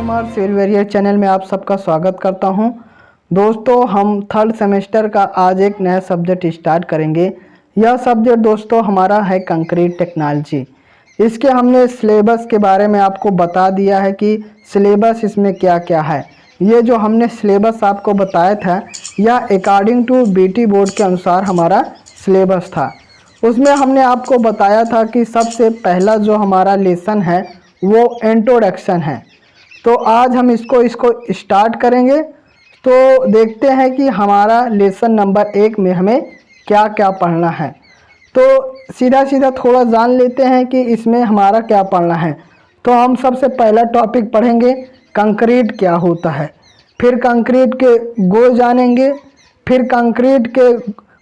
Kumar civil barrier channel में आप सबका स्वागत करता हूं। दोस्तों, हम थर्ड सेमेस्टर का आज एक नया सब्जेक्ट स्टार्ट करेंगे। यह सब्जेक्ट दोस्तों हमारा है कंक्रीट टेक्नोलॉजी। इसके हमने सिलेबस के बारे में आपको बता दिया है कि सिलेबस इसमें क्या क्या है। ये जो हमने सिलेबस आपको बताया था यह अकॉर्डिंग टू बीटी बोर्ड के अनुसार हमारा सिलेबस था। उसमें हमने आपको बताया था कि सबसे पहला जो हमारा लेसन है वो इंट्रोडक्शन है। तो आज हम इसको स्टार्ट करेंगे। तो देखते हैं कि हमारा लेसन नंबर 1 में हमें क्या क्या पढ़ना है। तो सीधा सीधा थोड़ा जान लेते हैं कि इसमें हमारा क्या पढ़ना है। तो हम सबसे पहला टॉपिक पढ़ेंगे कंक्रीट क्या होता है, फिर कंक्रीट के गुण जानेंगे, फिर कंक्रीट के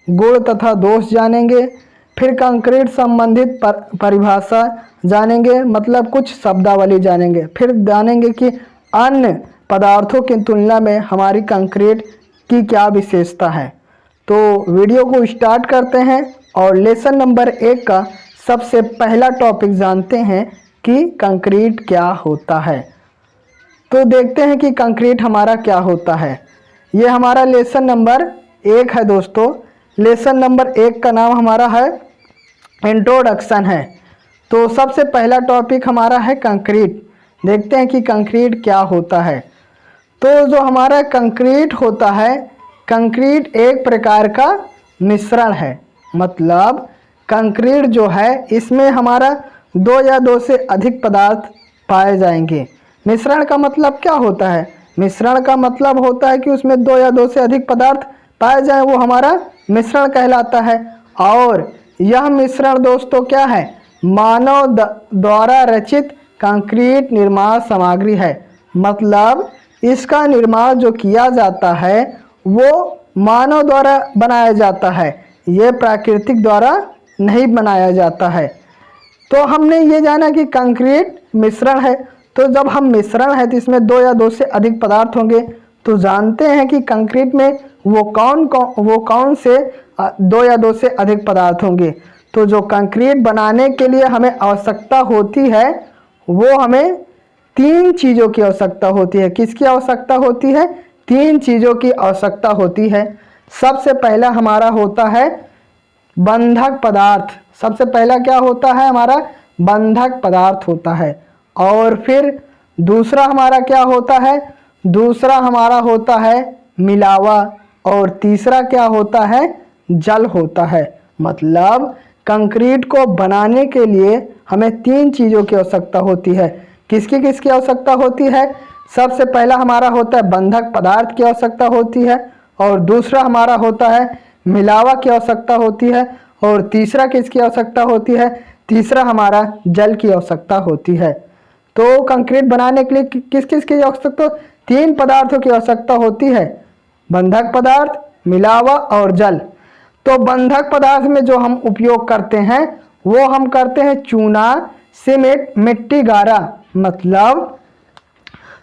गुण तथा दोष जानेंगे, फिर कंक्रीट संबंधित परिभाषा जानेंगे, मतलब कुछ शब्दावली जानेंगे, फिर जानेंगे कि अन्य पदार्थों की तुलना में हमारी कंक्रीट की क्या विशेषता है। तो वीडियो को स्टार्ट करते हैं और लेसन नंबर 1 का सबसे पहला टॉपिक जानते हैं कि कंक्रीट क्या होता है। तो देखते हैं कि कंक्रीट हमारा क्या होता है। ये हमारा लेसन नंबर 1 है दोस्तों। लेसन नंबर 1 का नाम हमारा है इंट्रोडक्शन है। तो सबसे पहला टॉपिक हमारा है कंक्रीट। देखते हैं कि कंक्रीट क्या होता है। तो जो हमारा कंक्रीट होता है, कंक्रीट एक प्रकार का मिश्रण है। मतलब कंक्रीट जो है इसमें हमारा 2 या 2 से अधिक पदार्थ पाए जाएंगे। मिश्रण का मतलब क्या होता है? मिश्रण का मतलब होता है कि उसमें 2 या 2 से अधिक पदार्थ पाए जाएं, वो हमारा मिश्रण कहलाता है। और यह मिश्रण दोस्तों क्या है? मानव द्वारा रचित कंक्रीट निर्माण सामग्री है। मतलब इसका निर्माण जो किया जाता है वो मानव द्वारा बनाया जाता है, ये प्राकृतिक द्वारा नहीं बनाया जाता है। तो हमने ये जाना कि कंक्रीट मिश्रण है। तो जब हम मिश्रण है तो इसमें 2 या 2 से अधिक पदार्थ होंगे। तो जानते हैं कि कंक्रीट में वो कौन से 2 या 2 से अधिक पदार्थ होंगे। तो जो कंक्रीट बनाने के लिए हमें आवश्यकता होती है वो हमें 3 चीज़ों की आवश्यकता होती है। किसकी आवश्यकता होती है? 3 चीज़ों की आवश्यकता होती है। सबसे पहला हमारा होता है बंधक पदार्थ। सबसे पहला क्या होता है? हमारा बंधक पदार्थ होता है। और फिर दूसरा हमारा क्या होता है? दूसरा हमारा होता है मिलावा। और तीसरा क्या होता है? जल होता है। मतलब कंक्रीट को बनाने के लिए हमें 3 चीज़ों की आवश्यकता होती है। किसकी किसकी आवश्यकता होती है? सबसे पहला हमारा होता है बंधक पदार्थ की आवश्यकता होती है, और दूसरा हमारा होता है मिलावा की आवश्यकता होती है, और तीसरा किसकी आवश्यकता होती है? तीसरा हमारा जल की आवश्यकता होती है। तो कंक्रीट बनाने के लिए किस किस की आवश्यकता? 3 पदार्थों की आवश्यकता होती है, बंधक पदार्थ, मिलावा और जल। तो बंधक पदार्थ में जो हम उपयोग करते हैं वो हम करते हैं चूना, सीमेंट, मिट्टी, गारा। मतलब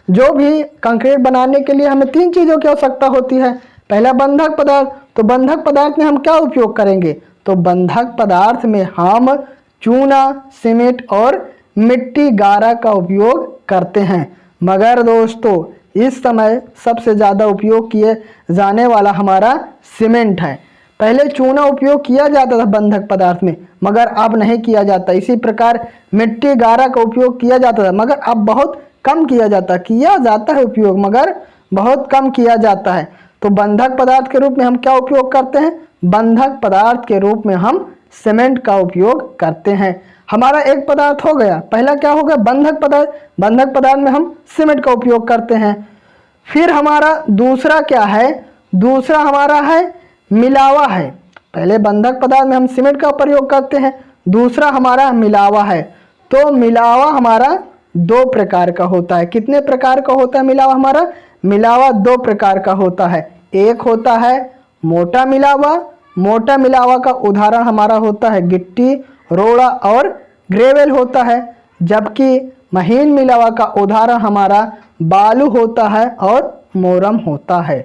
जो भी कंक्रीट बनाने के लिए हमें 3 चीज़ों की आवश्यकता होती है। पहला बंधक पदार्थ। तो बंधक पदार्थ में हम क्या उपयोग करेंगे? तो बंधक पदार्थ में हम चूना, सीमेंट और मिट्टी, गारा का उपयोग करते हैं। मगर दोस्तों इस समय सबसे ज़्यादा उपयोग किए जाने वाला हमारा सीमेंट है। पहले चूना उपयोग किया जाता था बंधक पदार्थ में, मगर अब नहीं किया जाता। इसी प्रकार मिट्टी, गारा का उपयोग किया जाता था, मगर अब बहुत कम किया जाता है उपयोग, मगर बहुत कम किया जाता है। तो बंधक पदार्थ के रूप में हम क्या उपयोग करते हैं? बंधक पदार्थ के रूप में हम सीमेंट का उपयोग करते हैं। हमारा एक पदार्थ हो गया। पहला क्या हो गया? बंधक पदार्थ। बंधक पदार्थ में हम सीमेंट का उपयोग करते हैं। फिर हमारा दूसरा क्या है? दूसरा हमारा है मिलावा है। पहले बंधक पदार्थ में हम सीमेंट का प्रयोग करते हैं, दूसरा हमारा मिलावा है। तो मिलावा हमारा 2 प्रकार का होता है। कितने प्रकार का होता है मिलावा हमारा? मिलावा 2 प्रकार का होता है। एक होता है मोटा मिलावा। मोटा मिलावा का उदाहरण हमारा होता है गिट्टी, रोड़ा और ग्रेवेल होता है। जबकि महीन मिलावा का उदाहरण हमारा बालू होता है और मोरम होता है।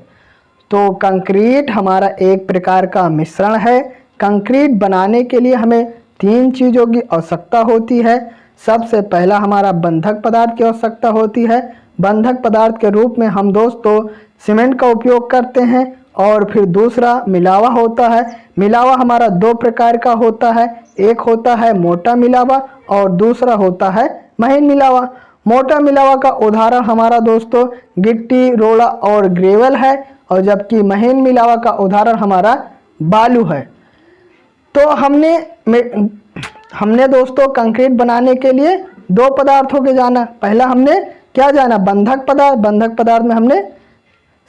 तो कंक्रीट हमारा एक प्रकार का मिश्रण है। कंक्रीट बनाने के लिए हमें 3 चीज़ों की आवश्यकता होती है। सबसे पहला हमारा बंधक पदार्थ की आवश्यकता होती है, बंधक पदार्थ के रूप में हम दोस्तों सीमेंट का उपयोग करते हैं। और फिर दूसरा मिलावा होता है। मिलावा हमारा दो प्रकार का होता है, एक होता है मोटा मिलावा और दूसरा होता है महीन मिलावा। मोटा मिलावा का उदाहरण हमारा दोस्तों गिट्टी, रोड़ा और ग्रेवल है, और जबकि महीन मिलावा का उदाहरण हमारा बालू है। तो हमने दोस्तों कंक्रीट बनाने के लिए दो पदार्थों के जाना। पहला हमने क्या जाना, बंधक पदार्थ। बंधक पदार्थ में हमने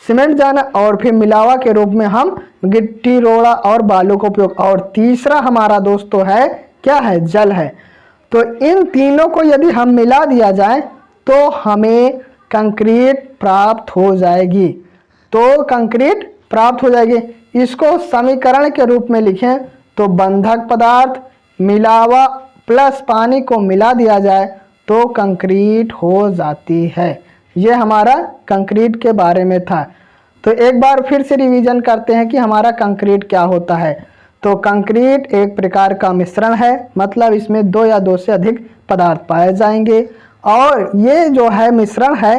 सीमेंट जाना, और फिर मिलावा के रूप में हम गिट्टी, रोड़ा और बालू का उपयोग। और तीसरा हमारा दोस्तों है क्या है, जल है। तो इन तीनों को यदि हम मिला दिया जाए तो हमें कंक्रीट प्राप्त हो जाएगी। तो कंक्रीट प्राप्त हो जाएगी। इसको समीकरण के रूप में लिखें तो बंधक पदार्थ, मिलावा प्लस पानी को मिला दिया जाए तो कंक्रीट हो जाती है। ये हमारा कंक्रीट के बारे में था। तो एक बार फिर से रिवीजन करते हैं कि हमारा कंक्रीट क्या होता है। तो कंक्रीट एक प्रकार का मिश्रण है, मतलब इसमें दो या दो से अधिक पदार्थ पाए जाएंगे, और ये जो है मिश्रण है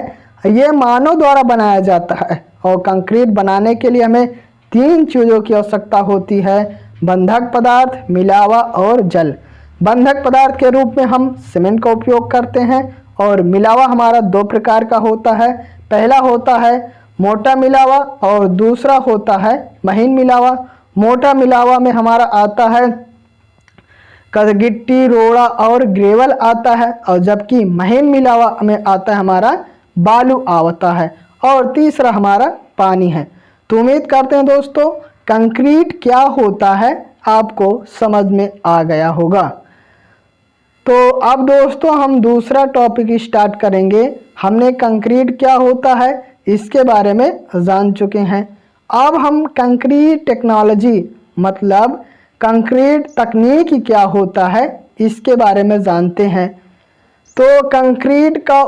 ये मानव द्वारा बनाया जाता है। और कंक्रीट बनाने के लिए हमें तीन चीज़ों की आवश्यकता होती है, बंधक पदार्थ, मिलावा और जल। बंधक पदार्थ के रूप में हम सीमेंट का उपयोग करते हैं, और मिलावा हमारा दो प्रकार का होता है। पहला होता है मोटा मिलावा और दूसरा होता है महीन मिलावा। मोटा मिलावा में हमारा आता है गिट्टी, रोड़ा और ग्रेवल आता है, और जबकि महीन मिलावा में आता है हमारा बालू आता है, और तीसरा हमारा पानी है। तो उम्मीद करते हैं दोस्तों कंक्रीट क्या होता है आपको समझ में आ गया होगा। तो अब दोस्तों हम दूसरा टॉपिक स्टार्ट करेंगे। हमने कंक्रीट क्या होता है इसके बारे में जान चुके हैं। अब हम कंक्रीट टेक्नोलॉजी मतलब कंक्रीट तकनीक क्या होता है इसके बारे में जानते हैं। तो कंक्रीट का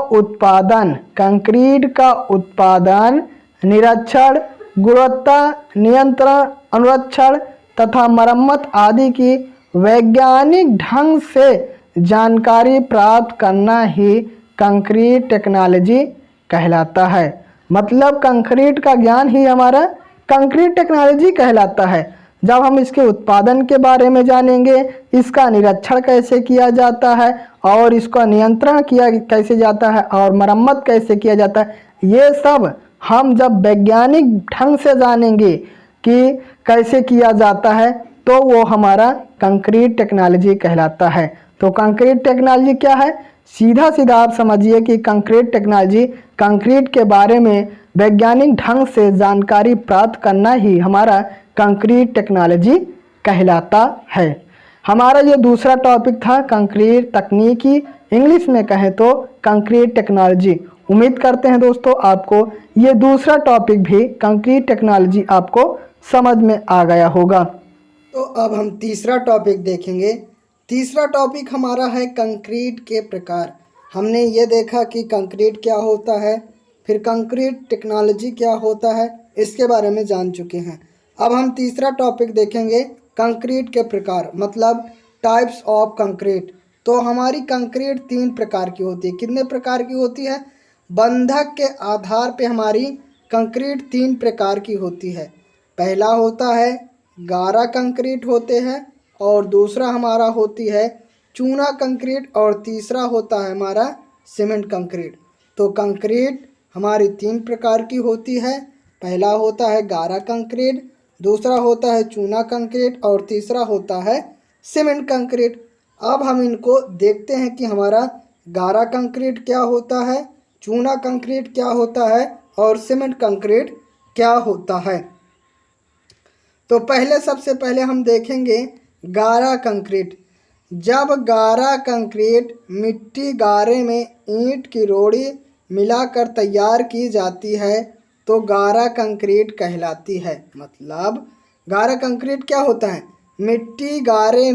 उत्पादन, निरीक्षण, गुणवत्ता नियंत्रण, अनुरक्षण तथा मरम्मत आदि की वैज्ञानिक ढंग से जानकारी प्राप्त करना ही कंक्रीट टेक्नोलॉजी कहलाता है। मतलब कंक्रीट का ज्ञान ही हमारा कंक्रीट टेक्नोलॉजी कहलाता है। जब हम इसके उत्पादन के बारे में जानेंगे, इसका निरीक्षण कैसे किया जाता है और इसका नियंत्रण किया कैसे जाता है और मरम्मत कैसे किया जाता है, ये सब हम जब वैज्ञानिक ढंग से जानेंगे कि कैसे किया जाता है तो वो हमारा कंक्रीट टेक्नोलॉजी कहलाता है। तो कंक्रीट टेक्नोलॉजी क्या है, सीधा सीधा आप समझिए कि कंक्रीट टेक्नोलॉजी कंक्रीट के बारे में वैज्ञानिक ढंग से जानकारी प्राप्त करना ही हमारा कंक्रीट टेक्नोलॉजी कहलाता है। हमारा ये दूसरा टॉपिक था कंक्रीट तकनीकी, इंग्लिश में कहें तो कंक्रीट टेक्नोलॉजी। उम्मीद करते हैं दोस्तों आपको ये दूसरा टॉपिक भी कंक्रीट टेक्नोलॉजी आपको समझ में आ गया होगा। तो अब हम तीसरा टॉपिक देखेंगे। तीसरा टॉपिक हमारा है कंक्रीट के प्रकार। हमने ये देखा कि कंक्रीट क्या होता है, फिर कंक्रीट टेक्नोलॉजी क्या होता है, इसके बारे में जान चुके हैं। अब हम तीसरा टॉपिक देखेंगे कंक्रीट के प्रकार मतलब टाइप्स ऑफ कंक्रीट। तो हमारी कंक्रीट तीन प्रकार की होती है। कितने प्रकार की होती है? बंधक के आधार पे हमारी कंक्रीट तीन प्रकार की होती है। पहला होता है गारा कंक्रीट होते हैं, और दूसरा हमारा होती है चूना कंक्रीट, और तीसरा होता है हमारा सीमेंट कंक्रीट। तो कंक्रीट हमारी तीन प्रकार की होती है। पहला होता है गारा कंक्रीट, दूसरा होता है चूना कंक्रीट, और तीसरा होता है सीमेंट कंक्रीट। अब हम इनको देखते हैं कि हमारा गारा कंक्रीट क्या होता है, चूना कंक्रीट क्या होता है और सीमेंट कंक्रीट क्या होता है। तो सबसे पहले हम देखेंगे गारा कंक्रीट। जब गारा कंक्रीट मिट्टी गारे में ईंट की रोड़ी मिलाकर तैयार की जाती है तो गारा कंक्रीट कहलाती है। मतलब गारा कंक्रीट क्या होता है? मिट्टी गारे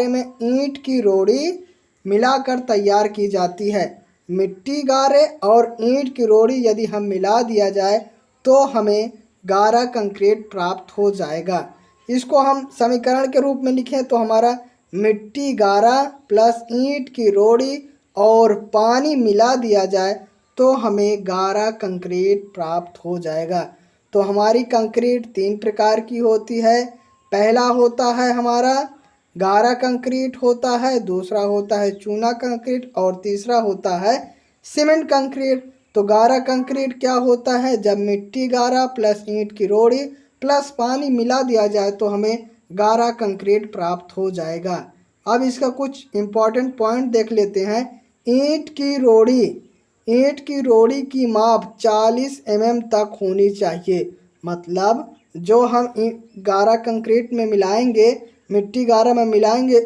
में ईंट की रोड़ी मिलाकर तैयार की जाती है। मिट्टी गारे और ईंट की रोड़ी यदि हम मिला दिया जाए तो हमें गारा कंक्रीट प्राप्त हो जाएगा। इसको हम समीकरण के रूप में लिखें तो हमारा मिट्टी गारा प्लस ईंट की रोड़ी और पानी मिला दिया जाए तो हमें गारा कंक्रीट प्राप्त हो जाएगा। तो हमारी कंक्रीट 3 प्रकार की होती है। पहला होता है हमारा गारा कंक्रीट होता है, दूसरा होता है चूना कंक्रीट और तीसरा होता है सीमेंट कंक्रीट। तो गारा कंक्रीट क्या होता है? जब मिट्टी गारा प्लस ईंट की रोड़ी प्लस पानी मिला दिया जाए तो हमें गारा कंक्रीट प्राप्त हो जाएगा। अब इसका कुछ इम्पॉर्टेंट पॉइंट देख लेते हैं। ईंट की रोड़ी की माप 40 mm तक होनी चाहिए। मतलब जो हम गारा कंक्रीट में मिलाएंगे, मिट्टी गारा में मिलाएंगे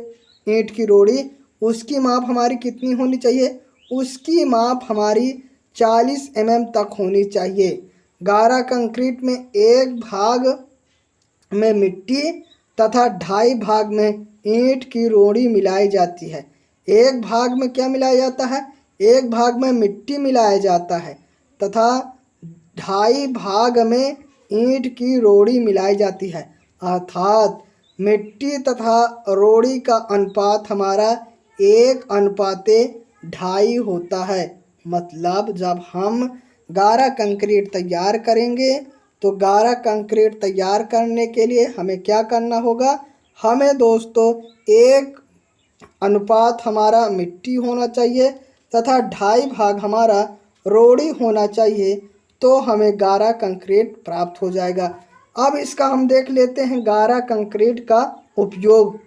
ईंट की रोड़ी, उसकी माप हमारी कितनी होनी चाहिए? उसकी माप हमारी 40 mm तक होनी चाहिए। गारा कंक्रीट में एक भाग में मिट्टी तथा 2.5 भाग में ईंट की रोड़ी मिलाई जाती है। एक भाग में क्या मिलाया जाता है? एक भाग में मिट्टी मिलाया जाता है तथा 2.5 भाग में ईंट की रोड़ी मिलाई जाती है। अर्थात मिट्टी तथा रोड़ी का अनुपात हमारा 1:2.5 होता है। मतलब जब हम गारा कंक्रीट तैयार करेंगे तो गारा कंक्रीट तैयार करने के लिए हमें क्या करना होगा? हमें दोस्तों 1 अनुपात हमारा मिट्टी होना चाहिए तथा 2.5 भाग हमारा रोड़ी होना चाहिए, तो हमें गारा कंक्रीट प्राप्त हो जाएगा। अब इसका हम देख लेते हैं गारा कंक्रीट का उपयोग।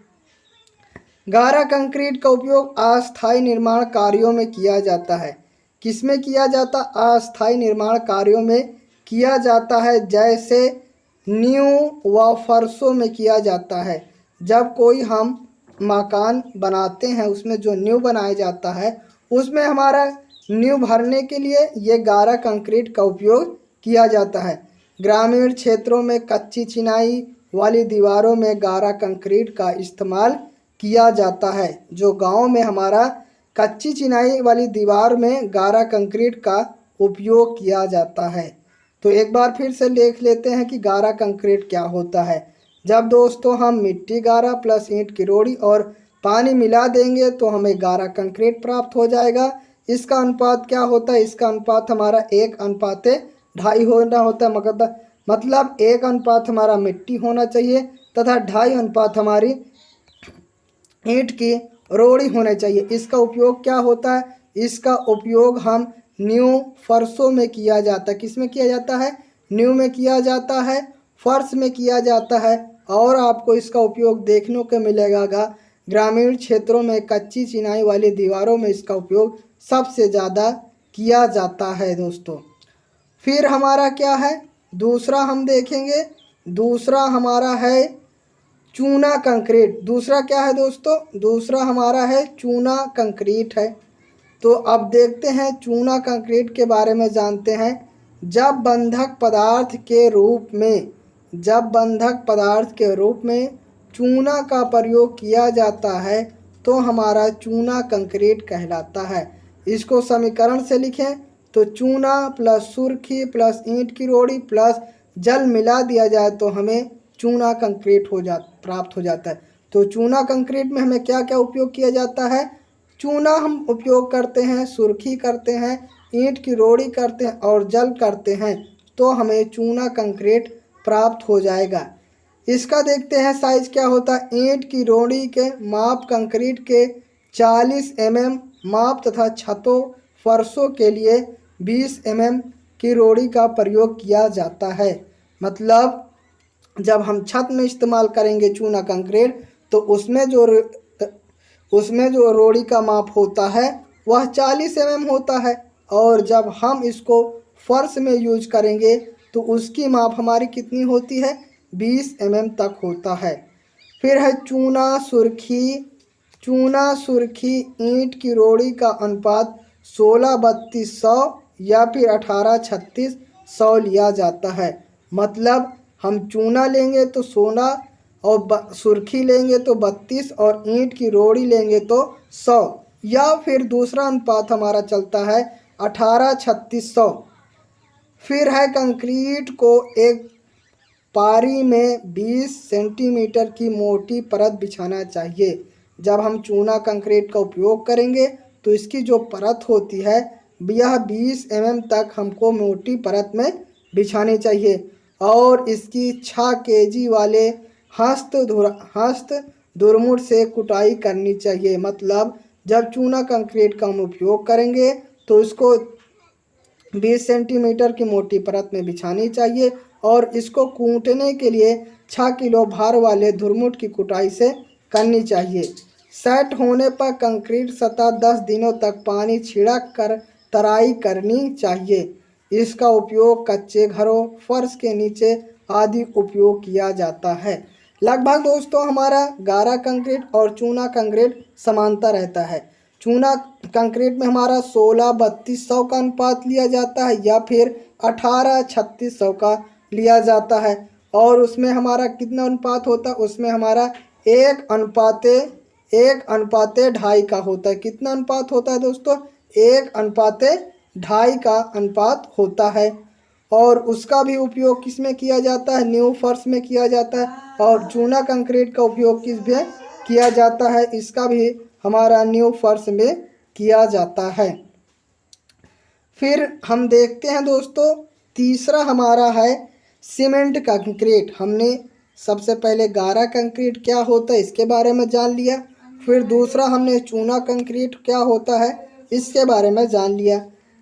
गारा कंक्रीट का उपयोग अस्थायी निर्माण कार्यों में किया जाता है। किसमें किया जाता? अस्थायी निर्माण कार्यों में किया जाता है, जैसे नींव व फर्शों में किया जाता है। जब कोई हम मकान बनाते हैं उसमें जो नींव बनाया जाता है, उसमें हमारा नींव भरने के लिए ये गारा कंक्रीट का उपयोग किया जाता है। ग्रामीण क्षेत्रों में कच्ची चिनाई वाली दीवारों में गारा कंक्रीट का इस्तेमाल किया जाता है। जो गांव में हमारा कच्ची चिनाई वाली दीवार में गारा कंक्रीट का उपयोग किया जाता है। तो एक बार फिर से देख लेते हैं कि गारा कंक्रीट क्या होता है। जब दोस्तों हम मिट्टी गारा प्लस ईंट की रोड़ी और पानी मिला देंगे तो हमें गारा कंक्रीट प्राप्त हो जाएगा। इसका अनुपात क्या होता है? इसका अनुपात हमारा 1:2.5 होना होता है। मतलब 1 अनुपात हमारा मिट्टी होना चाहिए तथा 2.5 अनुपात हमारी ईंट की रोड़ी होनी चाहिए। इसका उपयोग क्या होता है? इसका उपयोग हम नींव फर्शों में किया जाता है। किस में किया जाता है? नींव में किया जाता है, फर्श में किया जाता है। और आपको इसका उपयोग देखने को मिलेगा ग्रामीण क्षेत्रों में कच्ची चिनाई वाली दीवारों में इसका उपयोग सबसे ज़्यादा किया जाता है दोस्तों। फिर हमारा क्या है? दूसरा हम देखेंगे। दूसरा हमारा है चूना कंक्रीट। दूसरा क्या है दोस्तों? दूसरा हमारा है चूना कंक्रीट है। तो अब देखते हैं चूना कंक्रीट के बारे में जानते हैं। जब बंधक पदार्थ के रूप में चूना का प्रयोग किया जाता है तो हमारा चूना कंक्रीट कहलाता है। इसको समीकरण से लिखें तो चूना प्लस सुर्खी प्लस ईंट की रोड़ी प्लस जल मिला दिया जाए तो हमें चूना कंक्रीट प्राप्त हो जाता है। तो चूना कंक्रीट में हमें क्या क्या उपयोग किया जाता है? चूना हम उपयोग करते हैं, सुर्खी करते हैं, ईंट की रोड़ी करते हैं और जल करते हैं, तो हमें चूना कंक्रीट प्राप्त हो जाएगा। इसका देखते हैं साइज क्या होता है। ईंट की रोड़ी के माप कंक्रीट के 40 mm माप तथा छतों फर्शों के लिए 20 mm की रोड़ी का प्रयोग किया जाता है। मतलब जब हम छत में इस्तेमाल करेंगे चूना कंक्रीट तो उसमें जो रोड़ी का माप होता है वह 40 mm होता है, और जब हम इसको फर्श में यूज करेंगे तो उसकी माप हमारी कितनी होती है? 20 mm तक होता है। फिर है चूना सुर्खी ईंट की रोड़ी का अनुपात 16:32 या फिर 18:36 लिया जाता है। मतलब हम चूना लेंगे तो 16 और सुर्खी लेंगे तो 32 और ईंट की रोड़ी लेंगे तो 100, या फिर दूसरा अनुपात हमारा चलता है 18:36। फिर है कंक्रीट को एक पारी में 20 सेंटीमीटर की मोटी परत बिछाना चाहिए। जब हम चूना कंक्रीट का उपयोग करेंगे तो इसकी जो परत होती है यह 20 mm तक हमको मोटी परत में बिछानी चाहिए और इसकी 6 kg वाले हस्त धुरमुट से कुटाई करनी चाहिए। मतलब जब चूना कंक्रीट का हम उपयोग करेंगे तो इसको 20 सेंटीमीटर की मोटी परत में बिछानी चाहिए और इसको कूटने के लिए 6 किलो भार वाले धुरमुट की कुटाई से करनी चाहिए। सेट होने पर कंक्रीट सतह 10 दिनों तक पानी छिड़क कर तराई करनी चाहिए। इसका उपयोग कच्चे घरों, फर्श के नीचे आदि उपयोग किया जाता है। लगभग दोस्तों हमारा गारा कंक्रीट और चूना कंक्रीट समानता रहता है। चूना कंक्रीट में हमारा 16-3200 का अनुपात लिया जाता है या फिर 18-3600 का लिया जाता है और उसमें हमारा कितना अनुपात होता है, उसमें हमारा 1:1:2 का होता है। कितना अनुपात होता है दोस्तों? 1:2 का अनुपात होता है। और उसका भी उपयोग किस में किया जाता है? नींव फर्श में किया जाता है। और चूना कंक्रीट का उपयोग किस में किया जाता है? इसका भी हमारा नींव फर्श में किया जाता है। फिर हम देखते हैं दोस्तों, तीसरा हमारा है सीमेंट कंक्रीट। हमने सबसे पहले गारा कंक्रीट क्या होता है इसके बारे में जान लिया। फिर दूसरा हमने चूना कंक्रीट क्या होता है इसके बारे में जान लिया।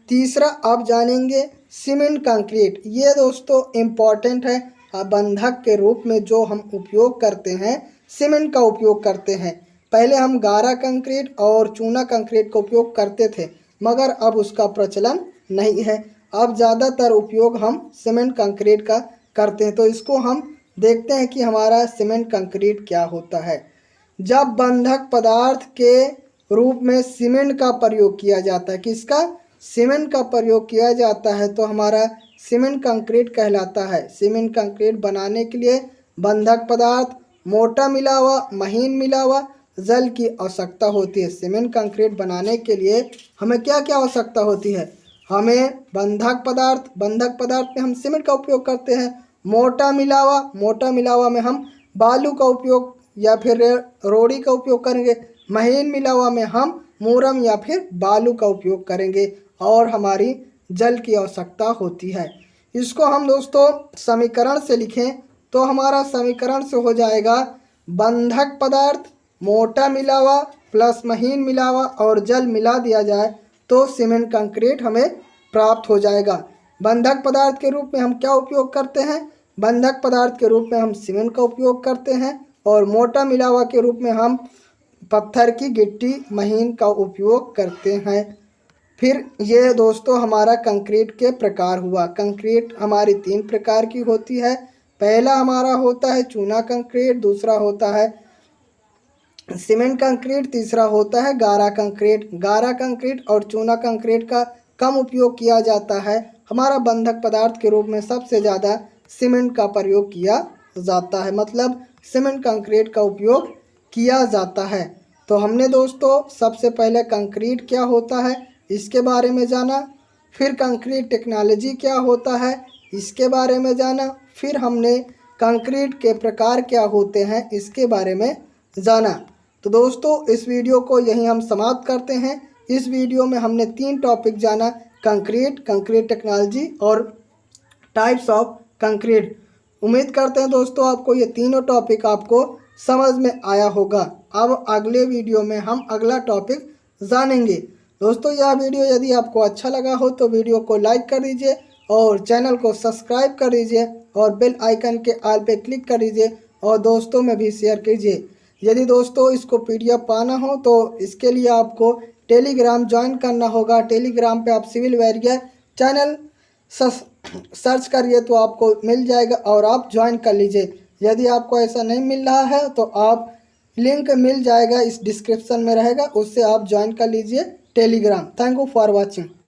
तीसरा अब जानेंगे सीमेंट कंक्रीट। ये दोस्तों इम्पॉर्टेंट है। बंधक के रूप में जो हम उपयोग करते हैं, सीमेंट का उपयोग करते हैं। पहले हम गारा कंक्रीट और चूना कंक्रीट का उपयोग करते थे, मगर अब उसका प्रचलन नहीं है। अब ज़्यादातर उपयोग हम सीमेंट कंक्रीट का करते हैं। तो इसको हम देखते हैं कि हमारा सीमेंट कंक्रीट क्या होता है। जब बंधक पदार्थ के रूप में सीमेंट का प्रयोग किया जाता है, किसका? सीमेंट का प्रयोग किया जाता है, तो हमारा सीमेंट कंक्रीट कहलाता है। सीमेंट कंक्रीट बनाने के लिए बंधक पदार्थ, मोटा मिला हुआ, महीन मिला हुआ जल की आवश्यकता होती है। सीमेंट कंक्रीट बनाने के लिए हमें क्या क्या आवश्यकता होती है? हमें बंधक पदार्थ में हम सीमेंट का उपयोग करते हैं। मोटा मिला हुआ में हम बालू का उपयोग या फिर रोड़ी का उपयोग करेंगे। महीन मिला हुआ में हम मूरम या फिर बालू का उपयोग करेंगे और हमारी जल की आवश्यकता होती है। इसको हम दोस्तों समीकरण से लिखें तो हमारा समीकरण से हो जाएगा बंधक पदार्थ, मोटा मिला हुआ प्लस महीन मिला हुआ और जल मिला दिया जाए तो सीमेंट कंक्रीट हमें प्राप्त हो जाएगा। बंधक पदार्थ के रूप में हम क्या उपयोग करते हैं? बंधक पदार्थ के रूप में हम सीमेंट का उपयोग करते हैं और मोटा मिला हुआ के रूप में हम पत्थर की गिट्टी महीन का उपयोग करते हैं। फिर ये दोस्तों हमारा कंक्रीट के प्रकार हुआ। कंक्रीट हमारी 3 प्रकार की होती है। पहला हमारा होता है चूना कंक्रीट, दूसरा होता है सीमेंट कंक्रीट, तीसरा होता है गारा कंक्रीट। गारा कंक्रीट और चूना कंक्रीट का कम उपयोग किया जाता है। हमारा बंधक पदार्थ के रूप में सबसे ज़्यादा सीमेंट का प्रयोग किया जाता है, मतलब सीमेंट कंक्रीट का उपयोग किया जाता है। तो हमने दोस्तों सबसे पहले कंक्रीट क्या होता है इसके बारे में जाना, फिर कंक्रीट टेक्नोलॉजी क्या होता है इसके बारे में जाना, फिर हमने कंक्रीट के प्रकार क्या होते हैं इसके बारे में जाना। तो दोस्तों इस वीडियो को यहीं हम समाप्त करते हैं। इस वीडियो में हमने 3 टॉपिक जाना, कंक्रीट टेक्नोलॉजी और टाइप्स ऑफ कंक्रीट। उम्मीद करते हैं दोस्तों आपको ये तीनों टॉपिक आपको समझ में आया होगा। अब अगले वीडियो में हम अगला टॉपिक जानेंगे। दोस्तों यह वीडियो यदि आपको अच्छा लगा हो तो वीडियो को लाइक कर दीजिए और चैनल को सब्सक्राइब कर दीजिए और बेल आइकन के ऑल पे क्लिक कर दीजिए और दोस्तों में भी शेयर कीजिए। यदि दोस्तों इसको PDF पाना हो तो इसके लिए आपको टेलीग्राम ज्वाइन करना होगा। टेलीग्राम पे आप सिविल वैरियर चैनल सर्च करिए तो आपको मिल जाएगा और आप ज्वाइन कर लीजिए। यदि आपको ऐसा नहीं मिल रहा है तो आप लिंक मिल जाएगा, इस डिस्क्रिप्शन में रहेगा, उससे आप ज्वाइन कर लीजिए Telegram. Thank you for watching.